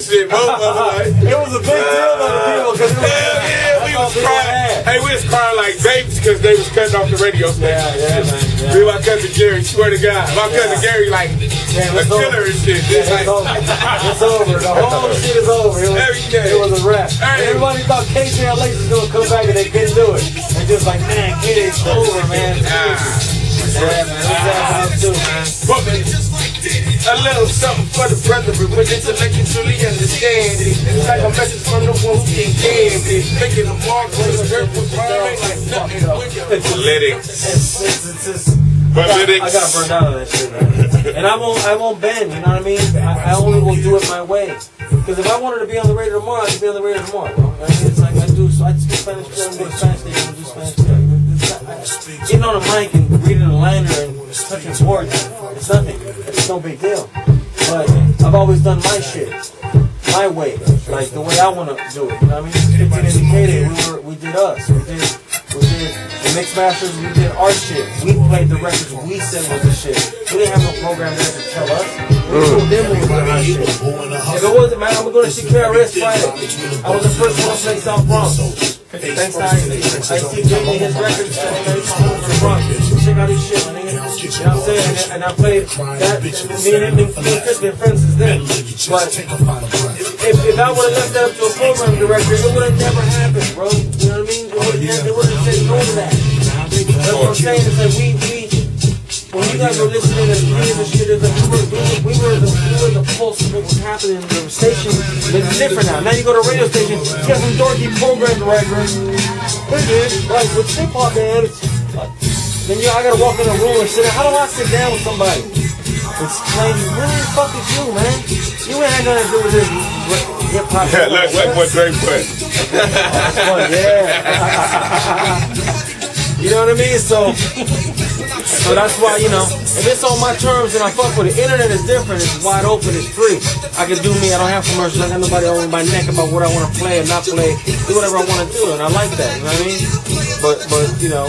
Shit, both of us like. It was a big deal though to people because we was crying. Hey, we was crying like babies because they was cutting off the radio station. Yeah. Me and my cousin Gary, swear to God. My cousin Gary like a killer and shit. It's over. The whole shit is over. It was a wrap. Everybody thought KCLH was gonna come back and they couldn't do it. And just like, man, kid, it's over, man. Yeah, man. Too, man. A little something for the brethren, but it's to make you truly understand it. It's like a message from the one who can give it. Making a mark on the earth with burning like nothing. It's lyrics. But lyrics. I got burned out of that shit, man. And I won't bend, you know what I mean? I only will do it my way. Because if I wanted to be on the radio tomorrow, I could be on the radio tomorrow. You know? I mean, it's like I speak Spanish, I go to Spanish station and do Spanish. Getting on a mic and reading a liner and touching words, it's nothing. It's no big deal. But I've always done my shit, my way, like the way I want to do it. You know what I mean? 15 indicated, we did us. We did the mix masters, we did our shit. We played the records we said was the shit. We didn't have no program there to tell us. We told them we were our shit. If it wasn't, man, I'm going to see KRS Friday. I was the first one to play South Bronx. Thanks to I see Jamie his records from Bronx. Check out his shit, man. You know what I'm saying? And I played that. Me and him and Chris been friends since then. But if I would have left that up to a program director, it would have never happened, bro. You know what I mean? It would have said no to that. That's what I'm saying. Is that when you guys were listening and hearing the shit, we were the pulse of what was happening in the station. It's different now. Now you go to a radio station, you got some dorky program directors. Like with hip hop, man. Then I gotta walk in a room and sit down. How do I sit down with somebody? Explain, who the fuck is you, man? You ain't had nothing to do with this hip hop. Yeah, like what Drake put. That's fun, yeah. You know what I mean? So that's why, you know, if it's on my terms and I fuck with it, internet is different, it's wide open, it's free. I can do me, I don't have commercials, I got nobody holding my neck about what I want to play and not play, do whatever I want to do, and I like that, you know what I mean? But you know,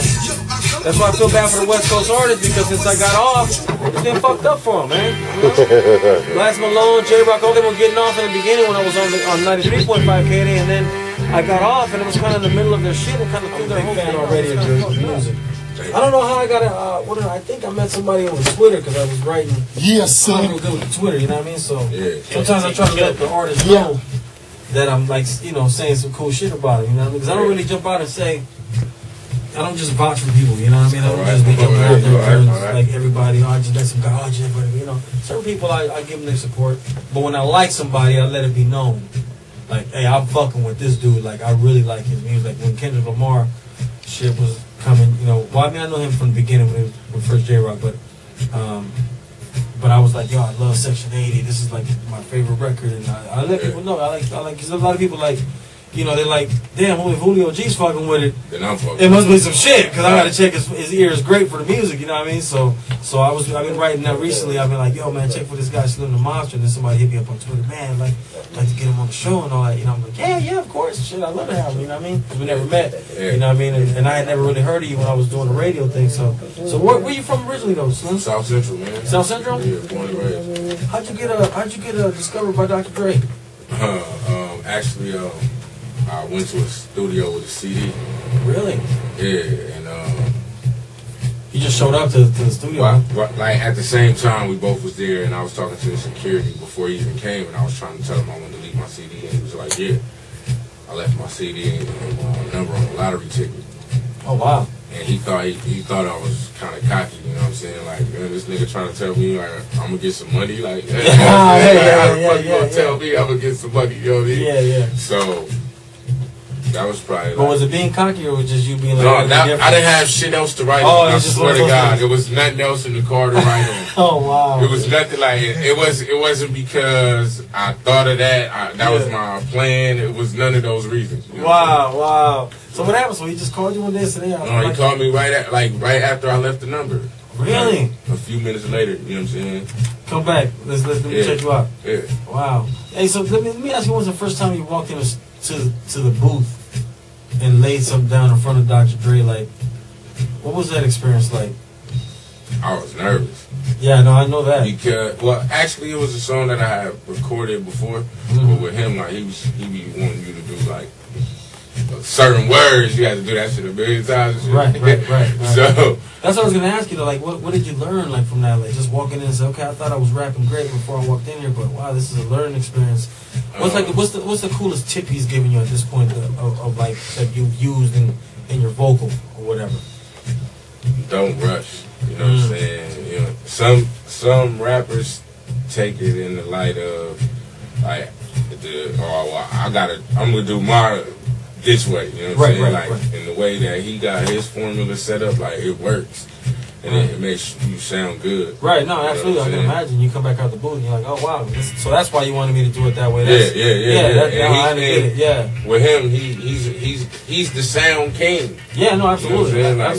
that's why I feel bad for the West Coast artists, because since I got off, it's been fucked up for them, man. You know? Last Malone, J-Rock, all them were getting off in the beginning when I was on 93.5 KD, and then I got off and it was kind of in the middle of their shit and kind of threw their whole fan on radio music. I don't know how I got it. I think I met somebody over Twitter because I was writing. Yes, sir. I'm good with Twitter, you know what I mean? So sometimes I try to let the artist know that I'm like, you know, saying some cool shit about it, you know what I mean? Because I don't really jump out and say, I don't just vouch for people, you know what I mean? I don't just be jumping out there like everybody, I just let some guy, you know. Certain people, I give them their support. But when I like somebody, I let it be known. Like, hey, I'm fucking with this dude. Like, I really like his music. Like, when Kendrick Lamar shit was coming, you know, well, I mean, I know him from the beginning when he was with first J-Rock, but I was like, yo, I love Section 80. This is like my favorite record, and I let people know. I like, because a lot of people like, you know, they're like, damn, if Julio G's fucking with it, then I'm fucking. It must be some shit, because I gotta check his ear is great for the music, you know what I mean? So I've been writing that recently. I've been like, yo, man, check for this guy Slim the Mobster, and then somebody hit me up on Twitter, man, like to get him on the show and all that. You know, I'm like, yeah, of course, shit, I love to have him, you know what I mean? Because we never met, you know what I mean? And I had never really heard of you when I was doing the radio thing. So where you from originally though, Slim? South Central, man. South Central? Yeah, born and raised. How'd you get discovered by Dr. Dre? Actually, I went to a studio with a CD. Really? Yeah, and you just showed up to the studio. Like at the same time, we both was there, and I was talking to the security before he even came, and I was trying to tell him I wanted to leave my CD, and he was like, "Yeah." I left my CD and number on the lottery ticket. Oh wow! And he thought I was kind of cocky, you know what I'm saying? Like, man, this nigga trying to tell me like I'm gonna get some money, like, how the fuck you gonna tell me I'm gonna get some money? You know what I mean? Yeah. So. That was probably. But was it being cocky or was just you being like? No, I didn't have shit else to write on. I swear to God, there was nothing else in the car to write on. Oh wow! It was nothing like it wasn't because I thought of that. That was my plan. It was none of those reasons. You know wow. So what happened? So he just called you one day and said, "No, he called me right after I left the number." Really? A few minutes later, you know what I'm saying? Come back. Let me check you out. Yeah. Wow. Hey, so let me ask you, when was the first time you walked into the booth and laid something down in front of Dr. Dre? Like, what was that experience like? I was nervous. Yeah, no, I know that. Because, well, actually, it was a song that I had recorded before, but with him, like, he be wanting you to do, like, certain words. You had to do that shit a million times. Right. So that's what I was gonna ask you, though. Like, what did you learn, like, from that? Like, just walking in and say, okay, I thought I was rapping great before I walked in here, but wow, this is a learning experience. What's the coolest tip he's giving you at this point of like that you've used in your vocal or whatever? Don't rush. You know what I'm saying? You know, some rappers take it in the light of like I'm gonna do my this way. You know what I'm saying? Like in the way that he got his formula set up, like it works. And it makes you sound good. Right, no, absolutely. I can imagine you come back out the booth and you're like, oh wow, so that's why you wanted me to do it that way. Yeah. With him, he's the sound king. Yeah, no, absolutely, you know like,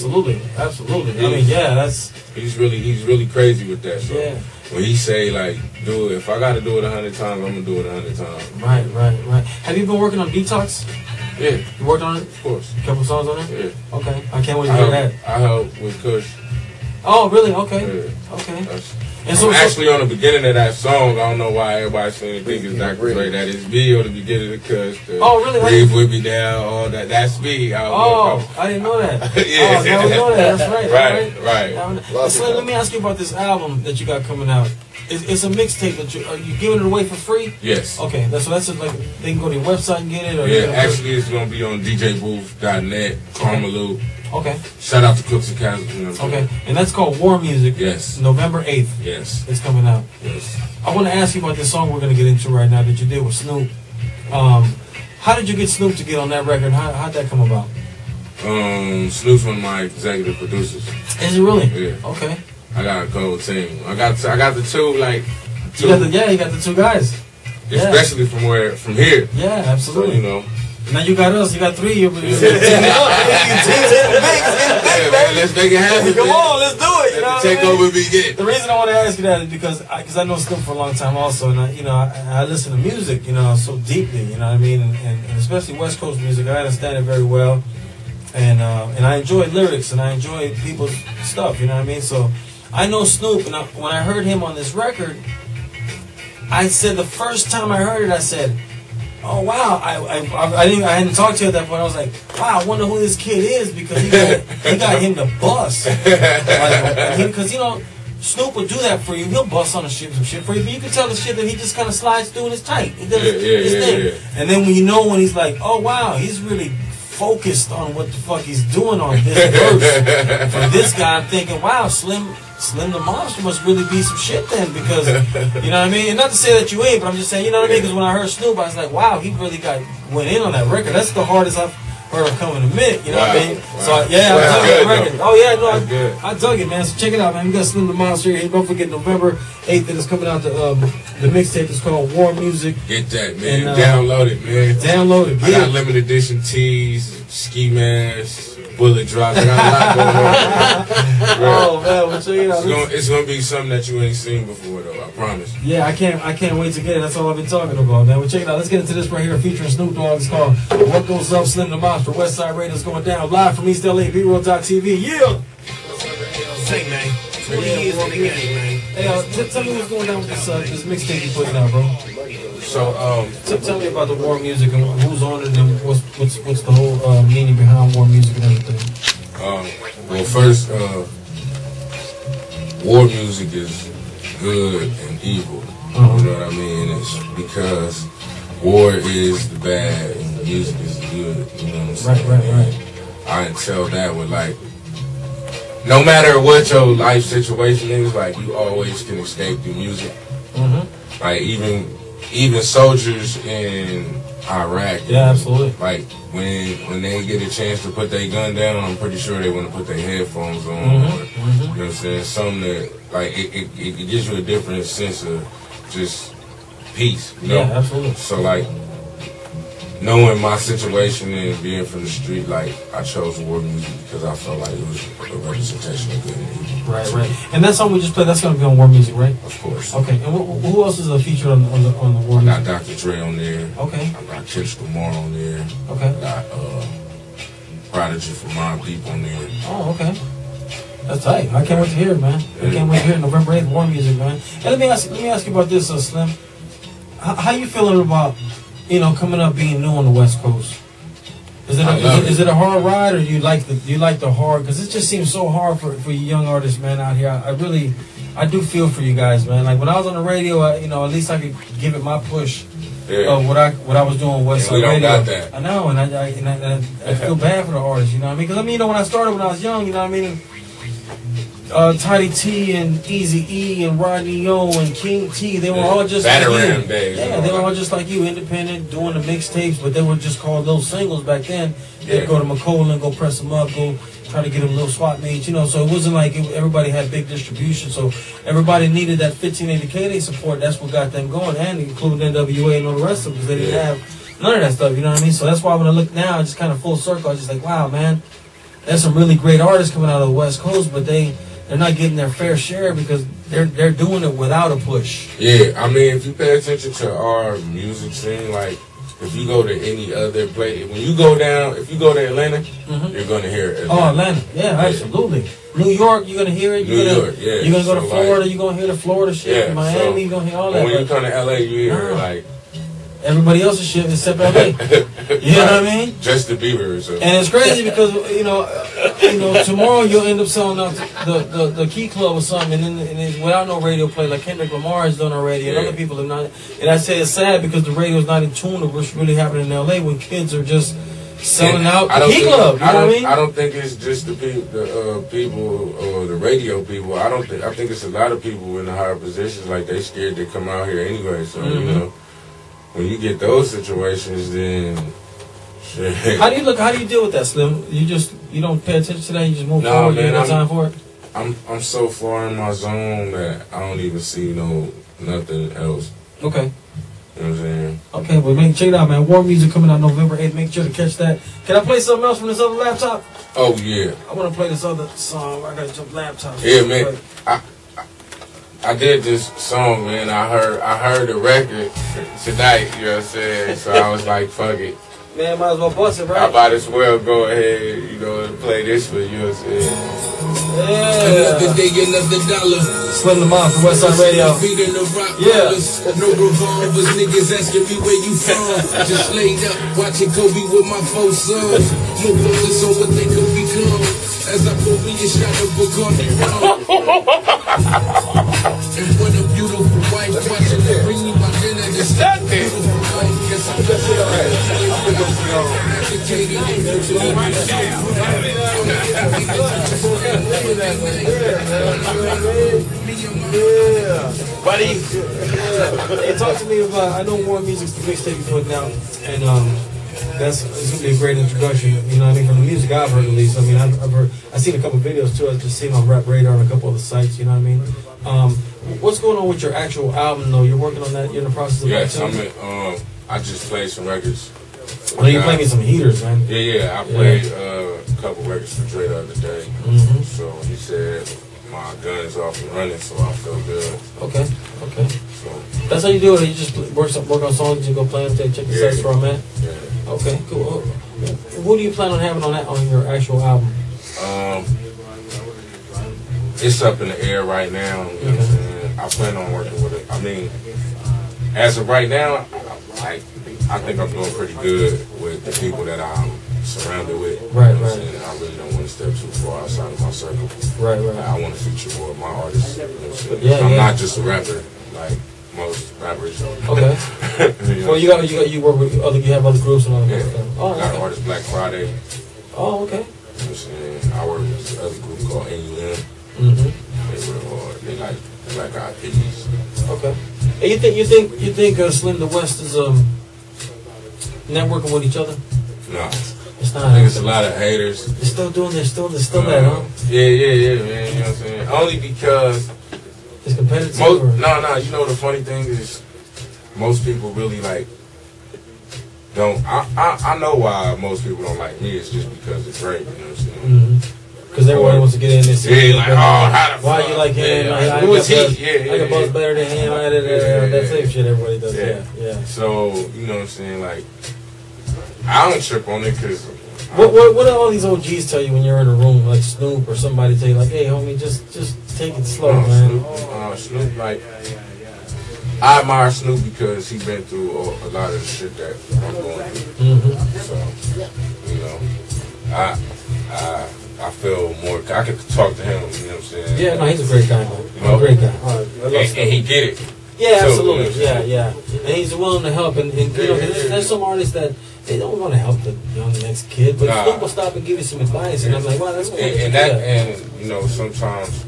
absolutely. I mean, yeah, that's he's really crazy with that. So yeah. When he say like, do it, if I gotta do it 100 times, I'm gonna do it 100 times. Right. Have you been working on DETOX? Yeah. You worked on it? Of course. A couple songs on it? Yeah. Okay. I can't wait to hear that. I helped with Kush. Oh, really? Okay. Yeah. Okay. And so actually on the beginning of that song, I don't know why everybody saying think it's Dr. Dre. That is me on the beginning of Kush. Oh, really? Breathe with me down, all that. That's me. I didn't know that. Yeah. Oh, now we know that. That's right. Right. So let me ask you about this album that you got coming out. It's a mixtape that are you giving it away for free? Yes. Okay, that's like they can go to your website and get it. Or actually, it's gonna be on DJBooth.net. Karma Loop. Okay. Shout out to Cooks and Casuals. You know okay, and that's called WARMUSIC. Yes. November 8th. Yes. It's coming out. Yes. I want to ask you about this song we're gonna get into right now that you did with Snoop. How did you get Snoop to get on that record? How'd that come about? Snoop's one of my executive producers. Is it really? Yeah. Okay. I got a cold team. I got the two You got the two guys. Especially from here. Yeah, absolutely. So, you know. Now you got us. You got three. Yeah, man, let's make it happen. Come on, let's do it. You know take over begin. The reason I want to ask you that is because I know Snoop for a long time also, and I listen to music, so deeply, you know what I mean, and especially West Coast music. I understand it very well, and I enjoy lyrics and I enjoy people's stuff, you know what I mean. So I know Snoop, and when I heard him on this record, I said the first time I heard it, I said, oh wow! I hadn't talked to you at that point. I was like, wow, I wonder who this kid is because he got him to bust. Because Snoop would do that for you. He'll bust on some shit for you, but you can tell the shit that he just kind of slides through and it's tight. He does his thing. Yeah. And then when he's like, oh wow, he's really focused on what the fuck he's doing on this verse. For this guy, I'm thinking, wow, Slim the Mobster must really be some shit then, because, you know what I mean? And not to say that you ain't, but I'm just saying, you know what I mean? Because when I heard Snoop, I was like, wow, he really went in on that record. That's the hardest I've heard him come in a minute, you know what I mean? Wow. So, I dug that record. Oh, yeah, no, I dug it, man. So check it out, man. We got Slim the Mobster here. Don't forget November 8th that is coming out. The mixtape is called WARMUSIC. Get that, man. And, download it, man. Download it. I got limited edition tees, ski masks, bullet drops. I got a lot going on. Oh man, well, check it out. It's gonna be something that you ain't seen before, though. I promise. Yeah, I can't wait to get it. That's all I've been talking about, man. Well, check it out. Let's get into this right here, featuring Snoop Dogg. It's called "What Goes Up." Slim the Mobster. Westside-Radio is going down live from East LA. BReal.tv. Yeah. Hey man, 20 years in the game, man. Hey, tell me what's going on with this mixtape you putting out, bro. So, tell me about the WARMUSIC and who's on it and what's the whole meaning behind WARMUSIC and everything. Well, first, WARMUSIC is good and evil. You know what I mean? It's because war is the bad and music is the good. You know what I'm saying? Right. I tell that with no matter what your life situation is, you always can escape through music. Like even soldiers in Iraq. Yeah, absolutely. When they get a chance to put their gun down, I'm pretty sure they want to put their headphones on. Or, you know what I'm saying? Something that it gives you a different sense of just peace. You know? Yeah, absolutely. So knowing my situation and being from the street, I chose WARMUSIC because I felt like it was a representation of good and evil. Right. And that song we just played, that's going to be on WARMUSIC, right? Of course. Okay. And who else is featured on the WARMUSIC? I got Dr. Dre on there. Okay. I got Kendrick Lamar on there. Okay. I got Prodigy from Mobb Deep on there. Oh, okay. That's tight. I can't wait to hear it, man. I can't wait to hear it. November 8th, WARMUSIC, man. And let me ask you about this, Slim. How you feeling about, coming up being new on the West Coast? Is it a hard ride, or do you like the hard? Because it just seems so hard for you young artists, man, out here. I do feel for you guys, man. Like when I was on the radio, at least I could give it my push. Of what I was doing Westside-Radio. We don't got that. I know, and I feel bad for the artists, you know what I mean? Because when I started when I was young, you know what I mean? Tiny T and Easy E and Rodney O and King T, they were all just like you. Days, yeah, they were all just like you, independent, doing the mixtapes, but they were just called little singles back then. They'd go to McCollum, go press them up, go try to get them little swap meets, so it wasn't like everybody had big distribution, so everybody needed that 1580K support. That's what got them going, and including NWA and all the rest of them, because they didn't have none of that stuff, you know what I mean? So that's why when I look now, it's just kind of full circle. I was just like, wow, man, there's some really great artists coming out of the West Coast, but they're not getting their fair share because they're doing it without a push. Yeah, I mean, if you pay attention to our music scene, like if you go to any other place, if you go to Atlanta, you're gonna hear it. Oh, Atlanta, yeah, absolutely. New York, you're gonna hear it. You're gonna go to Florida, you're gonna hear the Florida shit. Miami, you're gonna hear all that. When you come to LA, you hear like everybody else's shit except LA. You know what I mean? Justin Bieber or something. And it's crazy because tomorrow you'll end up selling out the Key Club or something, and then without no radio play, like Kendrick Lamar is doing on radio, and other people are not. And I say it's sad because the radio is not in tune with what's really happening in LA when kids are just selling out the Key Club. You know what I mean? I don't think it's just the people or the radio people. I think it's a lot of people in the higher positions, like they scared to come out here anyway. So when you get those situations, then shit. How do you deal with that, Slim? You don't pay attention to that. You just move forward. Man, you ain't got time for it. I'm so far in my zone that I don't even see nothing else. Okay. You know what I'm saying? Okay, well, check it out, man. WARMUSIC coming out November 8th. Make sure to catch that. Can I play something else from this other laptop? Oh yeah. I want to play this other song. I got to jump laptop. Yeah, man. I did this song, man. I heard the record tonight, you know what I'm saying? So I was like, fuck it. Man, might as well bust it, right? I might as well go ahead, and play this for you, you know what I'm saying? Yeah. Another day, another dollar. Slim the Mom from Westside-Radio. Yeah. No revolvers, niggas asking me where you from. Just laid up, watching Kobe with my 4 sons. More focus on what they could become. As I pull me a shot of Bacardi rum. And what a beautiful wife watching her bring me my dinner. This beautiful wife, guess I'm just Yeah, buddy. Hey, talk to me about. I know WARMUSIC's the mixtape you're putting out, and it's gonna be a great introduction. You know what I mean? From the music I've heard, at least. I mean, I've seen a couple videos too. I've just seen on Rap Radar and a couple other sites. You know what I mean? What's going on with your actual album, though? You're working on that. You're in the process of that too? I just played some records. Oh, you playing me some heaters, man? Yeah. I played a couple records for Dre the other day. So he said my gun's off and running, so I feel good. Okay. So that's how you do it. You just work on songs, you go play them, check your sets from, man. Yeah. Okay, cool. Who do you plan on having on your actual album? It's up in the air right now. You know what I'm saying? I plan on working with it. I mean, as of right now, I think I'm doing pretty good with the people that I'm surrounded with. Right. I really don't want to step too far outside of my circle. Right. I want to feature more of my artists. You know what I'm not just a rapper like most rappers. Okay. Well, you work with you have other groups and all that stuff. Oh, I got an artist, Black Friday. Oh, okay. You know what I'm saying? I work with this other group called NUM. They like Black Eyed Peas. Okay. And you think Slim the West is networking with each other? No. It's not. I think it's a lot of haters. They're still doing. They're still that, huh? Yeah, man. You know what I'm saying? Only because it's competitive. No. You know the funny thing is, most people really don't. I know why most people don't like me. It's just because it's Drake. You know what I'm saying? Because everyone wants to get in this. Yeah, like, how the fuck? Why you like him? Who is he? I can buzz better than him. That same shit everybody does. Yeah. So, you know what I'm saying? Like, I don't trip on it because What do all these OGs tell you when you're in a room, like Snoop or somebody tell you, like, hey, homie, just take it slow, man? Snoop, like, I admire Snoop because he been through a lot of the shit that I'm going through. So, you know, I feel more. I could talk to him. You know what I'm saying? Yeah, no, he's a great guy, man. You know, great guy. And he get it. Yeah, too, absolutely. You know Yeah. And he's willing to help. And you know, there's some artists that they don't want to help the next kid, but Snoop will stop and give you some advice. And I'm like, wow, that's cool. And you know, sometimes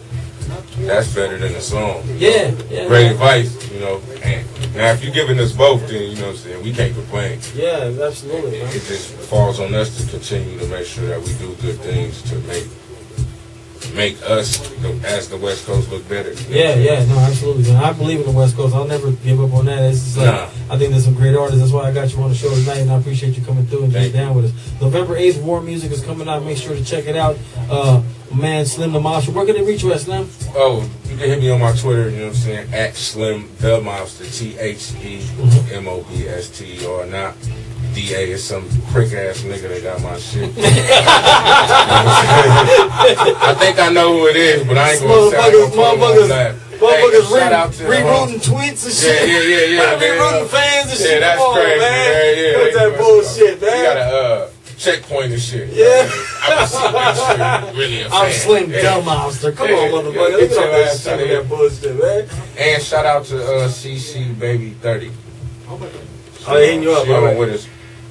that's better than a song. Yeah. Great advice, you know. And now, if you're giving us both, then you know what I'm saying, we can't complain. Yeah, absolutely. Man. It just falls on us to continue to make sure that we do good things to make us, as the West Coast, look better. Yeah, no, absolutely. Man. I believe in the West Coast. I'll never give up on that. It's just like, I think there's some great artists. That's why I got you on the show tonight, and I appreciate you coming through and getting down with us. November 8th, WARMUSIC is coming out. Make sure to check it out. Man, Slim the Mobster. Where can they reach you at, Slim? Oh, you can hit me on my Twitter, you know what I'm saying, at Slim the Mobster, THEMOBST, or not. DA is some prick ass nigga that got my shit. I think I know who it is, but I ain't gonna say Motherfuckers rerouting tweets and shit. Yeah. Rerouting fans and shit. Yeah, that's crazy, man. Yeah. What's that bullshit, man? You gotta checkpoint and shit. Yeah. I'm Slim Dumb Mobster. Come on, motherfucker. Look at that bullshit, man. And shout out to CC Baby 30. Oh, they hitting you up. She on with us.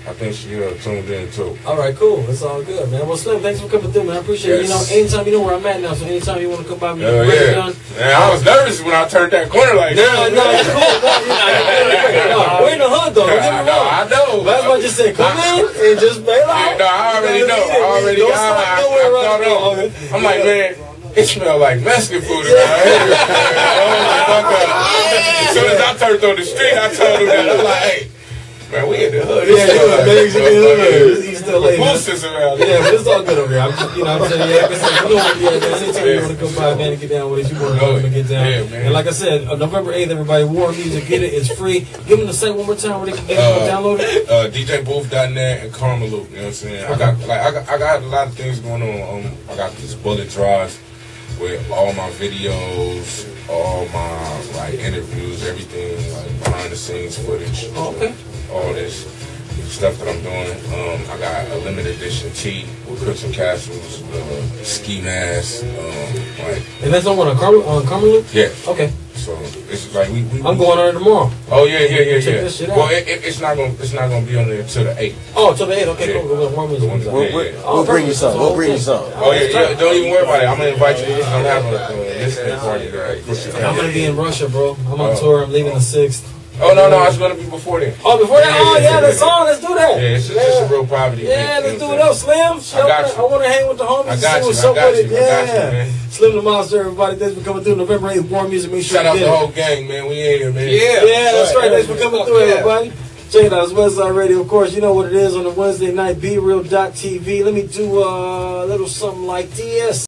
I think she tuned in too. All right, cool. It's all good, man. Well, Slim, thanks for coming through, man. I appreciate it. You know, anytime you know where I'm at now, so anytime you want to come by me, done. Man, I was nervous when I turned that corner like that. No, it's cool. We're in the hood, though. Don't get me wrong. I know. That's why I just said, come in and just bail out. No, I already know. I'm like, man, it smelled like Mexican food around here. As soon as I turned on the street, I told him that. I was like, hey, man, we in the hood. He's still late. Boosters around here. Yeah, but it's all good over here. I'm just, you know what I'm saying? Yeah, like I said, you know what, anytime you want to come by, man, and get down with us, you want to come and get down. Yeah, man. And like I said, November 8th, everybody, WARMUSIC, get it. It's free. Give them the site one more time where they can get it download it. DJBooth.net and Karmaloop, you know what I'm saying? I got a lot of things going on. I got these bullet drives with all my videos, all my interviews, everything, like behind the scenes footage. Okay. All this stuff that I'm doing. I got a limited edition tee with Crips and Castles, ski mask, and that's on Karmaloop? Yeah. Okay. So it's like I'm going on it tomorrow. Oh yeah. Check this shit out. Well, it's not gonna be on there till the 8th. Oh, till the 8th. Okay, cool. We'll bring you some. Oh yeah. Don't even worry about it. I'm gonna invite you. I'm having a listening party there. I'm gonna be in Russia, bro. I'm on tour. I'm leaving the 6th. Oh no, it's gonna be before then. Oh, before that? Oh yeah, that's on. Let's do that. Yeah, it's just a real private event. Yeah, let's do it up, Slim. I got you. I want to hang with the homies. I got you, man. Slim the Monster, everybody. Thanks for coming through. November 8th, WARMUSIC. Make sure shout out the whole gang, man. We in here, man. Yeah, that's right. Thanks for coming through, everybody. Check it out. It's Westside-Radio. Of course, you know what it is on the Wednesday night. BeReal.tv. Let me do a little something like this.